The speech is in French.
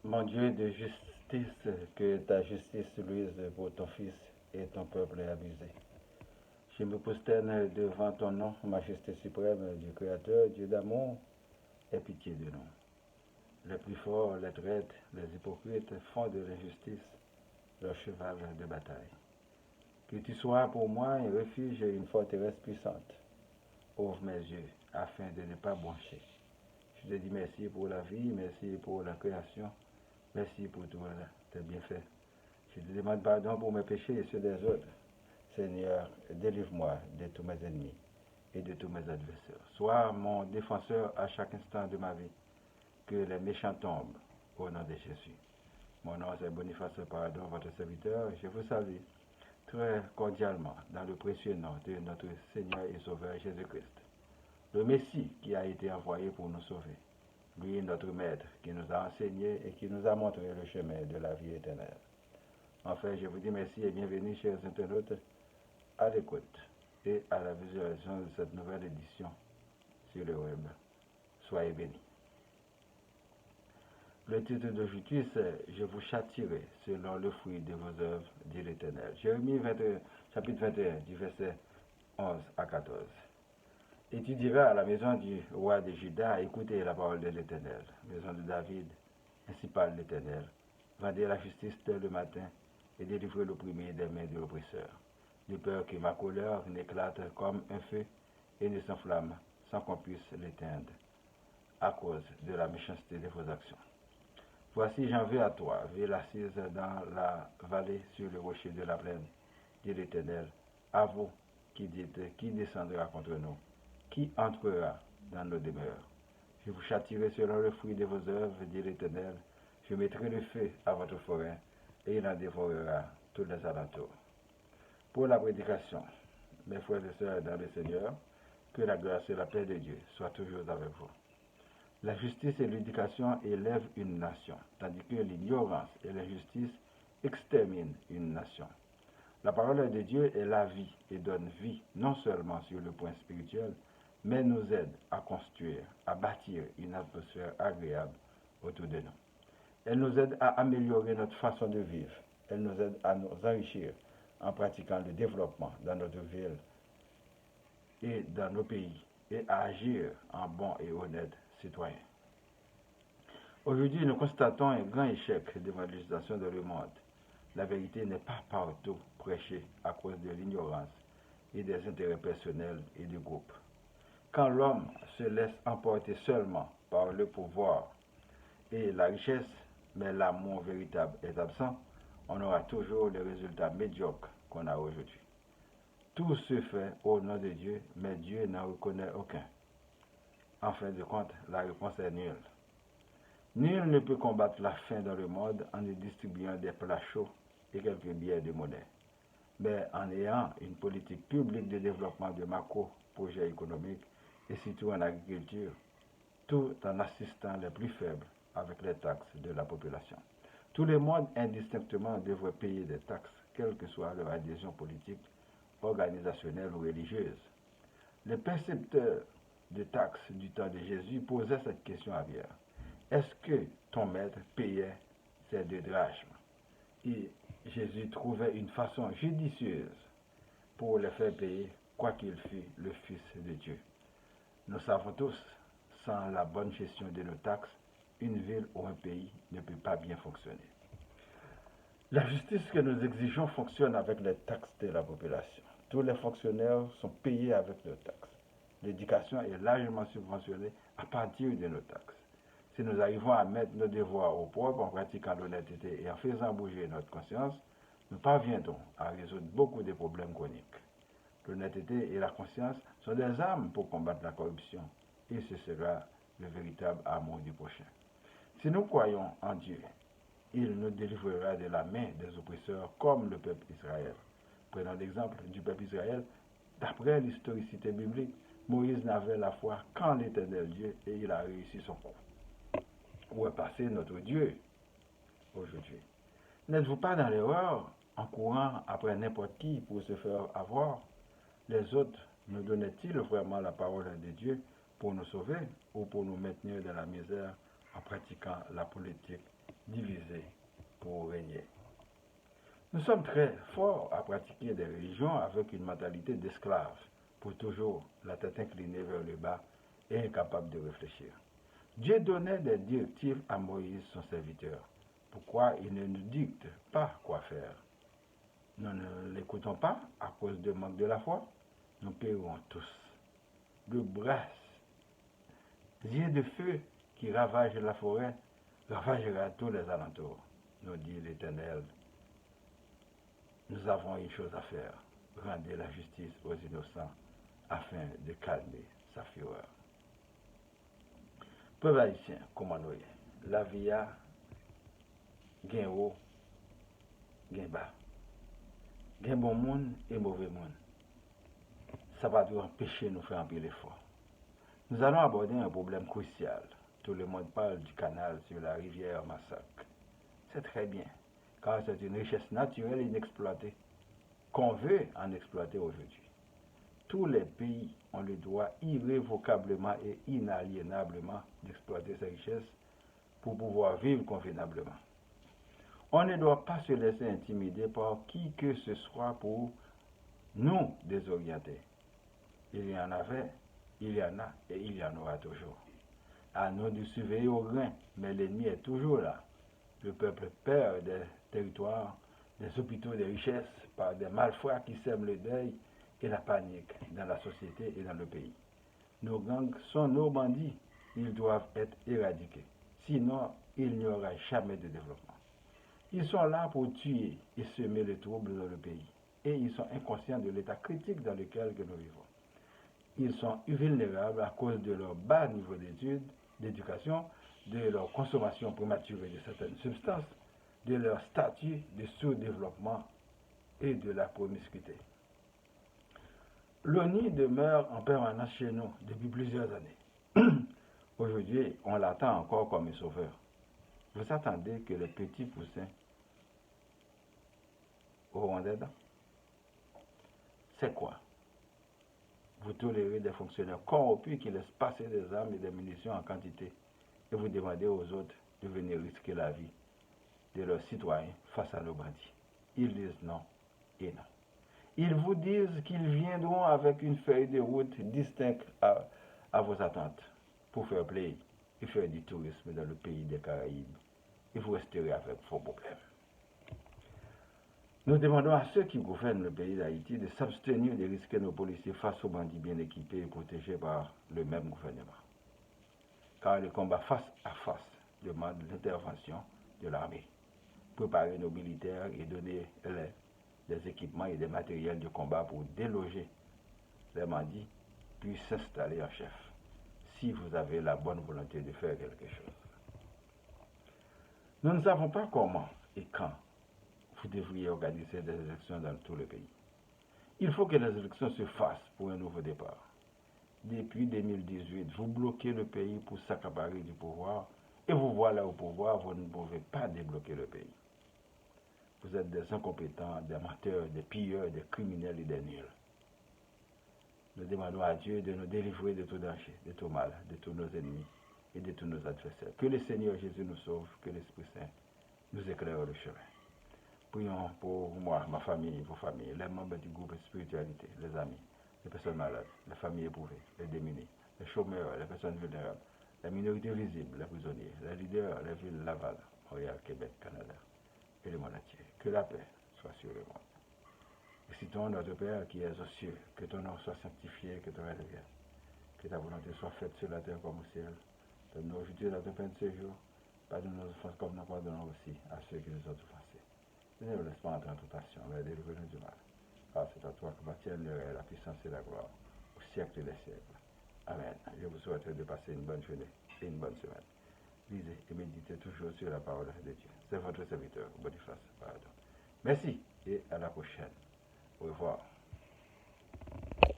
Mon Dieu de justice, que ta justice luise pour ton Fils et ton peuple est abusé. Je me prosterne devant ton nom, majesté suprême du Créateur, Dieu d'amour, aie pitié de nous. Les plus forts, les traîtres, les hypocrites font de l'injustice leur cheval de bataille. Que tu sois pour moi un refuge et une forteresse puissante. Ouvre mes yeux afin de ne pas blanchir. Je te dis merci pour la vie, merci pour la création, merci pour tous tes bienfaits. Je te demande pardon pour mes péchés et ceux des autres. Seigneur, délivre-moi de tous mes ennemis et de tous mes adversaires. Sois mon défenseur à chaque instant de ma vie. Que les méchants tombent au nom de Jésus. Mon nom c'est Boniface Pardon, votre serviteur. Je vous salue très cordialement dans le précieux nom de notre Seigneur et Sauveur Jésus-Christ. Le Messie qui a été envoyé pour nous sauver. Lui, notre Maître, qui nous a enseigné et qui nous a montré le chemin de la vie éternelle. Enfin, je vous dis merci et bienvenue, chers internautes, à l'écoute et à la visualisation de cette nouvelle édition sur le web. Soyez bénis. Le titre d'aujourd'hui, c'est « Je vous châtierai selon le fruit de vos œuvres, dit l'Éternel ». Jérémie chapitre 21, du verset 11 à 14. Et tu diras à la maison du roi de Juda, écoutez la parole de l'Éternel, maison de David, ainsi parle l'Éternel. Vendez la justice dès le matin et délivrez l'opprimé des mains de l'oppresseur, de peur que ma colère n'éclate comme un feu et ne s'enflamme sans qu'on puisse l'éteindre, à cause de la méchanceté de vos actions. Voici j'en veux à toi, ville assise dans la vallée sur le rocher de la plaine, dit l'Éternel, à vous qui dites, qui descendra contre nous, qui entrera dans nos demeures. Je vous châtierai selon le fruit de vos œuvres, dit l'Éternel, je mettrai le feu à votre forêt, et il en dévorera tous les alentours. Pour la prédication, mes frères et sœurs dans le Seigneur, que la grâce et la paix de Dieu soient toujours avec vous. La justice et l'éducation élèvent une nation, tandis que l'ignorance et l'injustice exterminent une nation. La parole de Dieu est la vie et donne vie non seulement sur le point spirituel, mais nous aide à construire, à bâtir une atmosphère agréable autour de nous. Elle nous aide à améliorer notre façon de vivre. Elle nous aide à nous enrichir en pratiquant le développement dans notre ville et dans nos pays et à agir en bons et honnêtes citoyens. Aujourd'hui, nous constatons un grand échec de l'évangélisation dans le monde. La vérité n'est pas partout prêchée à cause de l'ignorance et des intérêts personnels et du groupe. Quand l'homme se laisse emporter seulement par le pouvoir et la richesse, mais l'amour véritable est absent, on aura toujours les résultats médiocres qu'on a aujourd'hui. Tout se fait au nom de Dieu, mais Dieu n'en reconnaît aucun. En fin de compte, la réponse est nulle. Nul ne peut combattre la faim dans le monde en ne distribuant des plats chauds et quelques billets de monnaie, mais en ayant une politique publique de développement de macro-projets économiques et surtout en agriculture, tout en assistant les plus faibles avec les taxes de la population. Tous les mondes indistinctement devraient payer des taxes, quelle que soit leur adhésion politique, organisationnelle ou religieuse. Les percepteurs de taxes du temps de Jésus posaient cette question à Pierre. Est-ce que ton maître payait ces 2 drachmes? Et Jésus trouvait une façon judicieuse pour les faire payer, quoi qu'il fût le Fils de Dieu. Nous savons tous, sans la bonne gestion de nos taxes, une ville ou un pays ne peut pas bien fonctionner. La justice que nous exigeons fonctionne avec les taxes de la population. Tous les fonctionnaires sont payés avec leurs taxes. L'éducation est largement subventionnée à partir de nos taxes. Si nous arrivons à mettre nos devoirs au propre en pratiquant l'honnêteté et en faisant bouger notre conscience, nous parviendrons à résoudre beaucoup de problèmes chroniques. L'honnêteté et la conscience sont des armes pour combattre la corruption, et ce sera le véritable amour du prochain. Si nous croyons en Dieu, il nous délivrera de la main des oppresseurs comme le peuple Israël. Prenons l'exemple du peuple Israël. D'après l'historicité biblique, Moïse n'avait la foi qu'en l'Éternel Dieu et il a réussi son coup. Où est passé notre Dieu aujourd'hui? N'êtes-vous pas dans l'erreur en courant après n'importe qui pour se faire avoir? Les autres nous donnaient-ils vraiment la parole de Dieu pour nous sauver ou pour nous maintenir dans la misère en pratiquant la politique diviser pour régner. Nous sommes très forts à pratiquer des religions avec une mentalité d'esclave, pour toujours la tête inclinée vers le bas et incapable de réfléchir. Dieu donnait des directives à Moïse, son serviteur. Pourquoi il ne nous dicte pas quoi faire? Nous ne l'écoutons pas à cause du manque de la foi? Nous périrons tous. Le brasier de feu qui ravage la forêt ravagera tous les alentours, nous dit l'Éternel. Nous avons une chose à faire, rendre la justice aux innocents afin de calmer sa fureur. Peuple haïtien, comment nous est? La vie a gain haut, gain bas, gain bon monde et mauvais monde. Ça va nous empêcher de nous faire un peu l'effort. Nous allons aborder un problème crucial. Tout le monde parle du canal sur la rivière Massacre. C'est très bien, car c'est une richesse naturelle inexploitée qu'on veut en exploiter aujourd'hui. Tous les pays ont le droit irrévocablement et inaliénablement d'exploiter ces richesses pour pouvoir vivre convenablement. On ne doit pas se laisser intimider par qui que ce soit pour nous désorienter. Il y en avait, il y en a et il y en aura toujours. À nous de surveiller au grain, mais l'ennemi est toujours là. Le peuple perd des territoires, des hôpitaux, des richesses par des malfrats qui sèment le deuil et la panique dans la société et dans le pays. Nos gangs sont nos bandits, ils doivent être éradiqués. Sinon, il n'y aura jamais de développement. Ils sont là pour tuer et semer le trouble dans le pays. Et ils sont inconscients de l'état critique dans lequel nous vivons. Ils sont vulnérables à cause de leur bas niveau d'études, d'éducation, de leur consommation prématurée de certaines substances, de leur statut de sous-développement et de la promiscuité. L'ONU demeure en permanence chez nous depuis plusieurs années. Aujourd'hui, on l'attend encore comme un sauveur. Vous attendez que les petits poussins auront des dents? C'est quoi? Vous tolérez des fonctionnaires corrompus qui laissent passer des armes et des munitions en quantité et vous demandez aux autres de venir risquer la vie de leurs citoyens face à nos bandits. Ils disent non et non. Ils vous disent qu'ils viendront avec une feuille de route distincte à vos attentes pour faire play et faire du tourisme dans le pays des Caraïbes. Et vous resterez avec vos problèmes. Nous demandons à ceux qui gouvernent le pays d'Haïti de s'abstenir de risquer nos policiers face aux bandits bien équipés et protégés par le même gouvernement. Car le combat face à face demande l'intervention de l'armée. Préparer nos militaires et donner des équipements et des matériels de combat pour déloger les bandits, puis s'installer en chef, si vous avez la bonne volonté de faire quelque chose. Nous ne savons pas comment et quand vous devriez organiser des élections dans tout le pays. Il faut que les élections se fassent pour un nouveau départ. Depuis 2018, vous bloquez le pays pour s'accaparer du pouvoir et vous voilà au pouvoir, vous ne pouvez pas débloquer le pays. Vous êtes des incompétents, des menteurs, des pilleurs, des criminels et des nuls. Nous demandons à Dieu de nous délivrer de tout danger, de tout mal, de tous nos ennemis et de tous nos adversaires. Que le Seigneur Jésus nous sauve, que l'Esprit Saint nous éclaire le chemin. Prions pour moi, ma famille, vos familles, les membres du groupe Spiritualité, les amis, les personnes malades, les familles éprouvées, les démunis, les chômeurs, les personnes vulnérables, les minorités visibles, les prisonniers, les leaders, les villes Laval, Montréal, Québec, Canada et le monde entier. Que la paix soit sur le monde. Et citons notre Père qui es aux cieux, que ton nom soit sanctifié, que ton règne vienne, que ta volonté soit faite sur la terre comme au ciel. Donne-nous aujourd'hui notre pain de ce jour. Pardonne nos offenses comme nous pardonnons aussi à ceux qui nous ont offensés. Ne nous laisse pas entrer en tentation, mais délivre-nous du mal. Car c'est à toi qu'appartiennent le règne, la puissance et la gloire, au siècle des siècles. Amen. Je vous souhaite de passer une bonne journée et une bonne semaine. Lisez et méditez toujours sur la parole de Dieu. C'est votre serviteur, Boniface Pardon. Merci et à la prochaine. Au revoir.